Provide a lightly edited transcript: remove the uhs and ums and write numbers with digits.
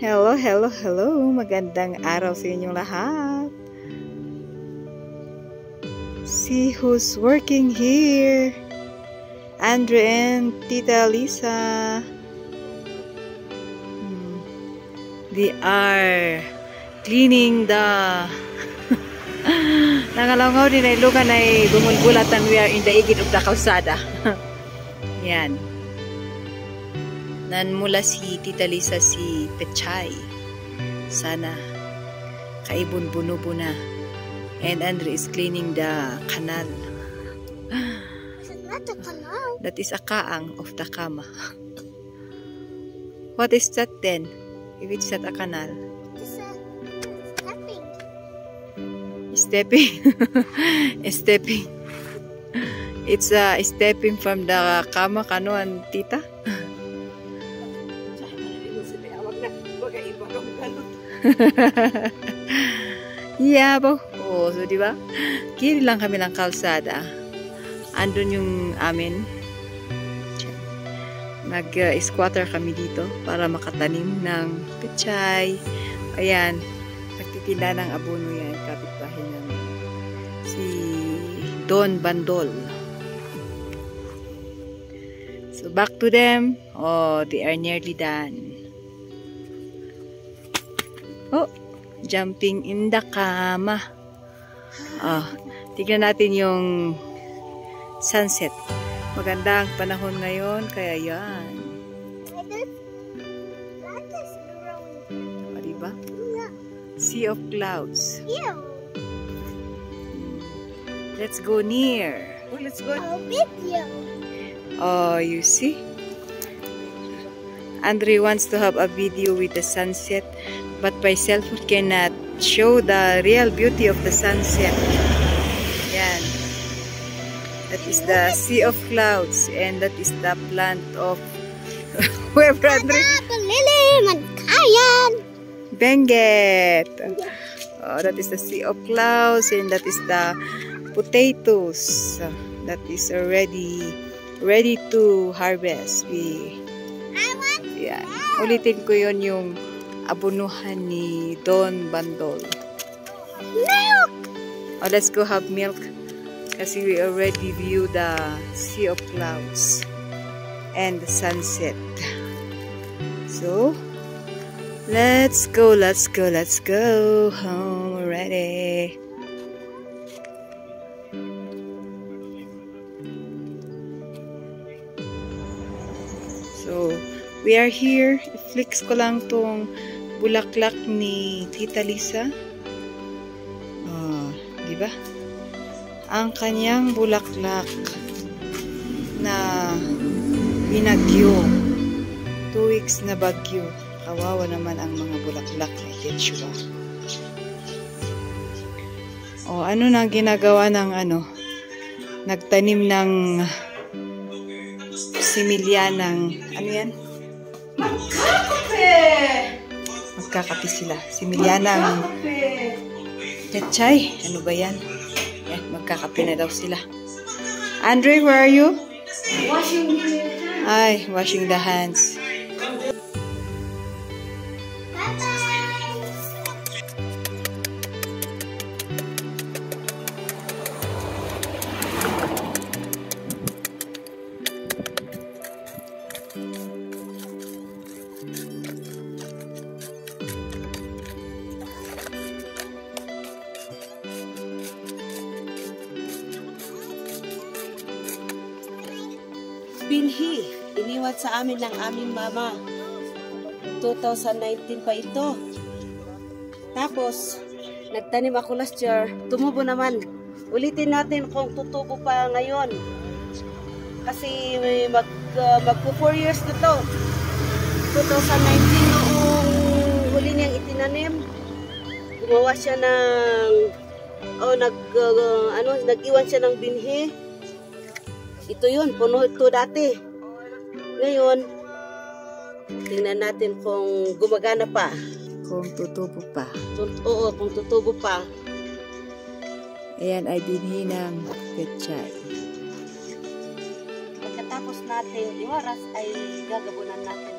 Hello, hello, hello. Magandang araw sa inyong lahat. See who's working here. Andre and Tita Lisa. They are cleaning the nangalangaw din ay lugan ay bumulbulatan. We are in the igid of the kalsada. Yan. Nanmula si Tita Lisa si Pechay. Sana kaibun-bunubo na. And Andre is cleaning the canal. It's not a canal. That is a kaang of the kama. What is that then? If it's not a canal? It's a stepping. Stepping. Stepping. It's stepping from the kama kanuan, tita. Yeah, po. Oh, so di ba? Kiri lang kami ng kalsada. Andun yung amin. Nag-squatter kami dito para makatanim ng pechay. Ayan, nagtitinda ng abono yan. Kapitbahay namin. Si Don Bandol. So back to them. Oh, they are nearly done. Oh, jumping in the kama. Oh, tignan natin yung sunset. Maganda ang panahon ngayon, kaya yan. O, diba? Sea of clouds. Yeah. Let's go near. Oh, let's go. Video. Oh, you see? Andre wants to have a video with the sunset, but by cellphone cannot show the real beauty of the sunset. Yan. That is the sea of clouds, and that is the plant of where Andre? Benguet. Oh, that is the sea of clouds, and that is the potatoes. That is already ready to harvest. Yan. Ulitin ko yon yung abunuhan ni Don Bandol. Milk! Oh, let's go have milk. Kasi we already view the sea of clouds and the sunset. So, let's go home already. So, we are here. I-flex ko lang tong bulaklak ni Tita Lisa. Oh, di ba? Ang kanyang bulaklak na binagyo. 2 weeks na bagyo. Kawawa naman ang mga bulaklak ni Quechua. Oh, ano na ginagawa ng nagtanim ng similyanang, ano yan? Magkakape sila. Similyanang pechay. Ano ba yan? Magkakape na daw sila. Andre, where are you? Washing the hands. Ay, washing the hands. Binhi, iniwan sa amin ng aming mama. 2019 pa ito. Tapos, nagtanim ako last year. Tumubo naman. Ulitin natin kung tutubo pa ngayon. Kasi magpo 4 years na to. 2019 noong huli niyang itinanim. Gumawa siya ng nag-iwan siya ng binhi. Ito yun, puno ito dati. Ngayon, tingnan natin kung gumagana pa. Kung tutubo pa. Oo, kung tutubo pa. Ayan ay binhi ng pechay. Pagkatapos natin iwaras ay gagabunan natin